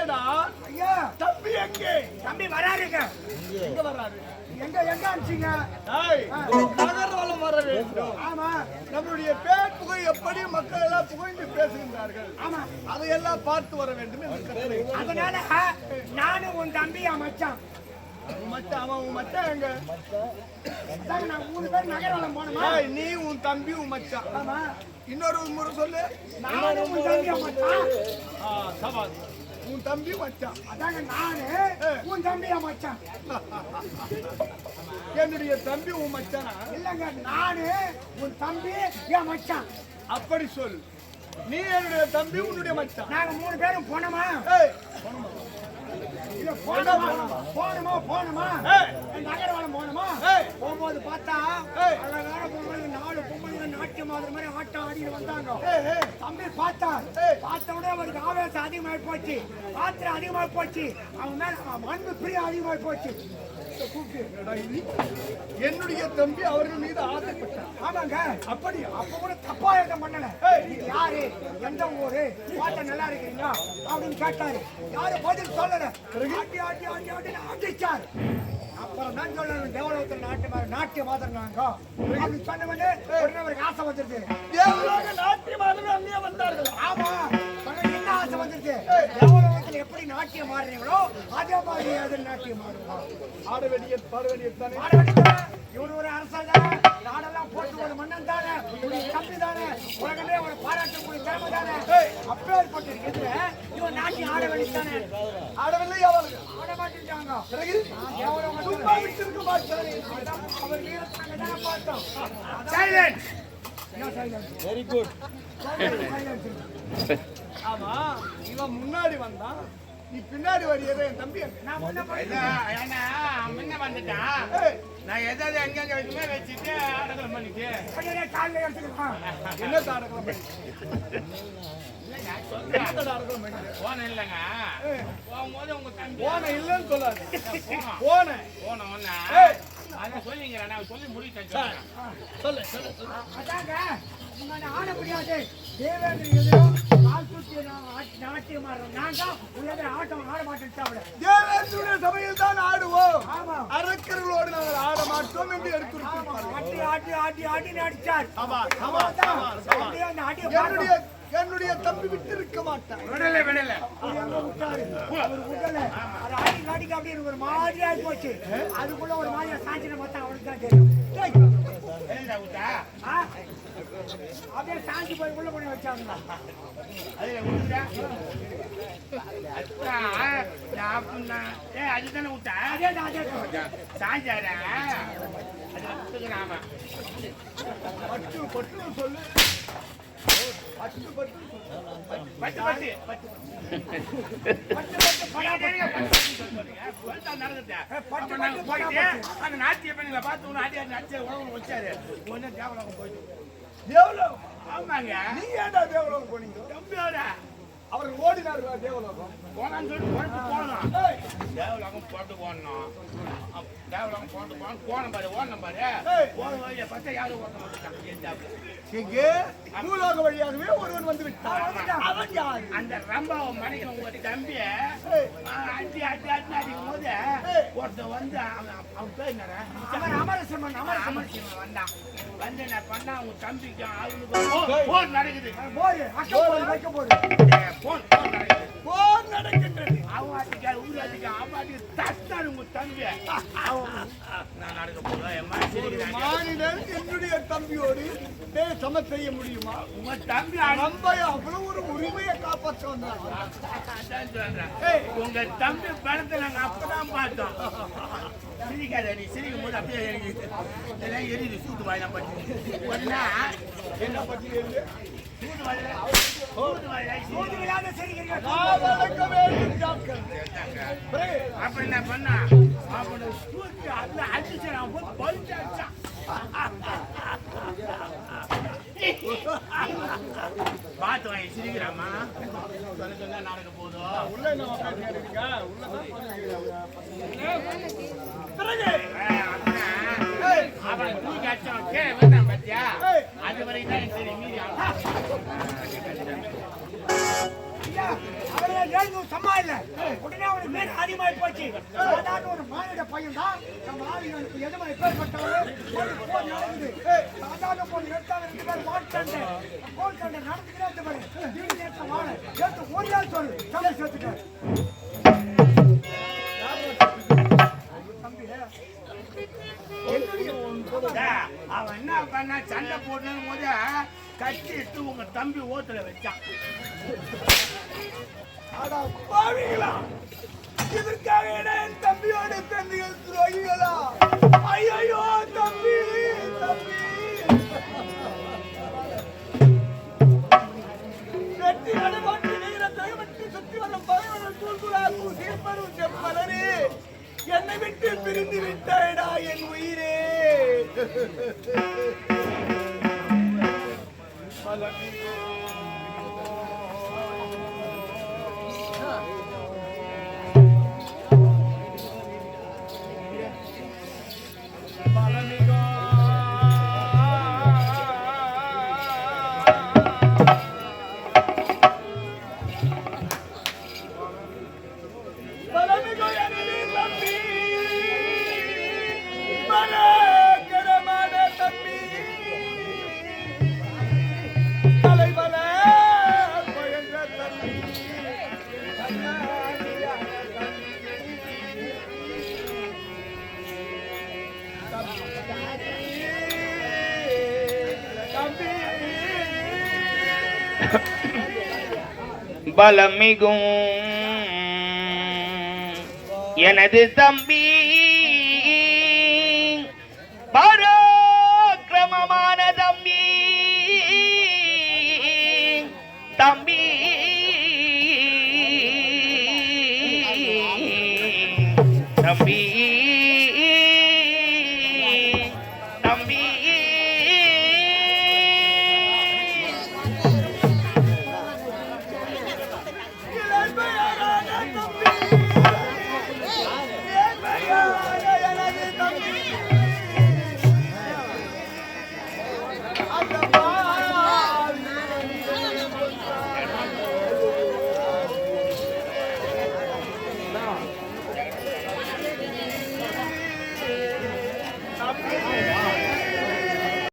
என்னடா ஐயா தம்பி எங்கே? தம்பி வராருங்க. எங்க வர்றாரு? எங்க அனுப்பிச்சீங்க? நகர்வலம் வர வேண்டும். ஆமா. நம்மளுடைய பேர் புகை எப்படி மக்கள் எல்லாம் புகழ்ந்து பேசுகின்றார்கள். ஆமா. அதையெல்லாம் பார்த்து வர வேண்டும் என்று கட்டளை. அதனால நானும் உன் தம்பி மச்சான். மச்சான் அவன் உன் மச்சான் எங்க? நான் 3 பேர் நகர்வலம் போனோமா? நீ உன் தம்பி உன் மச்சான். ஆமா. இன்னொரு முறை சொல்லு. நானும் உன் தம்பி மச்சான். சவால் உன் தம்பி மச்சான். அதாங்க நானு உன் தம்பி மச்சான். என்னுடைய தம்பி உன் மச்சானா? இல்லங்க நானு உன் தம்பி என் மச்சான். அப்படி சொல். நீ என்னுடைய தம்பி உன்னுடைய மச்சான். நாங்க 3 பேரும் போனோமா? இல்ல போனோமா நகர்வலம் போனோமா? போகும்போது பார்த்தா அழகான பொம்பளைங்க 4 பொம்பளைங்க நாட்டியம் ஆடுற மாதிரி ஆட்டம் ஆடிட்டு வந்தாங்க. தம்பி பார்த்த உடனே அவருக்கு ஆவேசம் அதிகமாகி போச்சு, ஆத்திரம் அதிகமாகி போச்சு, அவன் மேல அன்பு பிரியம் அதிகமாகி போச்சு. என்னுடைய தம்பி அவர்கள் மீது ஆசைப்பட்டார். ஆமாங்க. அப்படி அப்ப கூட தப்பா எதுவும் பண்ணல. யாரு எந்த ஊரு பாட்ட நல்லா இருக்கீங்களா அப்படின்னு கேட்டாரு. யாரு பதில் சொல்லல. ஆட்டி ஆட்டி ஆட்டி ஆட்டி அடிச்சாரு. அப்புறம் தான் சொல்லணும் டெவலப்ல நாட்டிய மாத்திரம் அப்படி சொன்ன உடனே அவருக்கு ஆசை வந்துருது. நாட்டிய மாதிரி அங்கேயே வந்தார்கள். ஆமா. என்ன ஆசை வந்துருச்சு? டெவலப்ல எப்படி நாட்டியம் மாறுறீங்களோ அதே மாதிரி அது நாட்டியம் மாறுவோம். ஆட வேண்டிய பாட வேண்டியது இவரு ஒரு அரசாங்க நாடெல்லாம் போட்டு ஒரு மன்னன் தானே, தம்பி தானே, உலகமே ஒரு பாராட்டக்கூடிய திறமை தானே. அப்பேற்பட்டு இருக்கிற இவன் நாட்டி ஆட வேண்டியதானே. ஆடவில்லை. அவர்கள் ஆட மாட்டேங்கிறாங்க. அவர் வீரத்தாங்க தானே பார்த்தோம். Very good. ஆமா இவன் முன்னாடி வந்தான், நீ பின்னாடி வரையற. என் தம்பி நான் முன்ன வந்துட்டான். நான் எதாவது எங்க வச்சுமே வச்சுட்டு ஆடகம் பண்ணிட்டு காலையில் எடுத்துக்கலாம். என்ன தாடகம் போன இல்லைங்க. போகும்போது உங்க தம்பி போன இல்லைன்னு சொல்லாது. போன ஒண்ணு அதான் சொல்லிங்க. நான் சொல்லி முடித்தேன். சொல்லு. அதாங்க ஆட முடியாது. தேவேந்திர கால் சுத்தி நாட்டியம் ஆடுறோம். நான் தான் உலக ஆட்டம் ஆட மாட்டேன். தேவேந்திர சபையில் தான் ஆடுவோம். ஆமா. அரக்கர்களோடு நாங்கள் ஆட மாட்டோம் என்று எடுத்துருக்கோம். ஆட்டி ஆட்டி ஆட்டி ஆட்டி நடிச்சார். என்னுடைய தம்பி விட்டு இருக்க மாட்டான். விடல அப்படியே ஒரு மாதிரி ஆகி போச்சு. அதுக்குள்ள ஒரு மாதிரி சாஞ்சின பார்த்தா அவனுக்கு தான் தெரியும். அப்படியே சாஞ்சி போய் உள்ள பண்ணி வச்சாங்க. அதுதானே விட்டா சாஞ்சாரா பட்டு சொல்லு. அந்த நாட்டிய பெண்களை பார்த்து ஆடி நடிச்ச உணவு வச்சாரு. ஒன்னு தேவலோகம் போயிட்டு. தேவலோகம்? ஆமாங்க. நீ ஏன்டா தேவலோகம் போனீங்க? தம்பியோட அவர்கள் ஓடினார்களா தேவலோகம்? போனான்னு சொல்லிட்டு போனோம். தேவலோகம் போட்டு போனோம். தேவலோகம் போட்டு போனோம் பாரு. ஓடணும் பாரு. ஓட பத்த யாரும் ஓட்ட மாட்டாங்க. பூலோக வழியாகவே ஒருவன் வந்து விட்டான். அவன் யார்? அந்த ரம்பாவை மனைவி உங்க தம்பிய அடி அடி அடி அடிக்கும் போது ஒருத்தன் வந்து அவன் பேர் என்ன அமரசிம்மன் வந்தான். வந்து என்ன பண்ணா அவங்க தம்பிக்கு அவங்களுக்கு போர் நடக்குது. போர் நடக்கின்றது. அவன் அடிக்க ஊர் அடிக்க அவன் அடிக்க தட்டாரு உங்க தம்பிய. நான் நடக்க போறேன். மாநிலன் என்னுடைய தம்பியோடு சம செய்ய முடியுமா? உங்க தம்பி அவ்வளவு ஒரு உரிமையை காப்பாற்ற வந்தாங்க. உங்க தம்பி படத்தை நாங்க அப்பதான் பார்த்தோம். சிரிக்காத நீ சிரிக்கும் போது அப்படியே எரியுது. சூட்டு வாயிலாம் பற்றி என்ன பற்றி அப்ப என்ன பண்ணா அவனை சூட்டு அதுல அடிச்சு பல்ச்சு அடிச்சான். பார்த்து வாங்கி சிரிக்கிறாமா சொன்னா நடக்க போதும். உள்ள என்ன அவன் தூக்கி அடிச்சான். கே வந்தான் பத்தியா? அது வரைக்கும் தான் எனக்கு தெரியும். மீறி சம்மா இல்ல கொஞ்சம் நிறுத்தாம 2 பேர் மாட்டாங்க கோல் சண்டை நடந்துக்கிறே பாரு நீங்க ஏத்த வாழ ஏத்த ஓடியா சொல்லு தம்பி சேர்த்துட்டாரு அவன் என்ன பண்ண சண்டை போடணும் போது கட்டி எடுத்து உங்க தம்பி ஓத்துல வச்சான். இதற்காக என் தம்பியோட தம்பிகள் துரோகிகளா? ஐயோ தம்பி தம்பி வெட்டி நடுவாட்டி நீரை தகவட்டி சுற்றி வந்த பகைவர்கள் தூள்குழாக்கு சீர்பரும் செம்மலரே என்னை விட்டு பிரிந்து விட்டாயடா என் உயிரே. பலமிகும் எனது தம்பி பராக்கிரமமான தம்பி தம்பி தம்பி தம்பி அந்த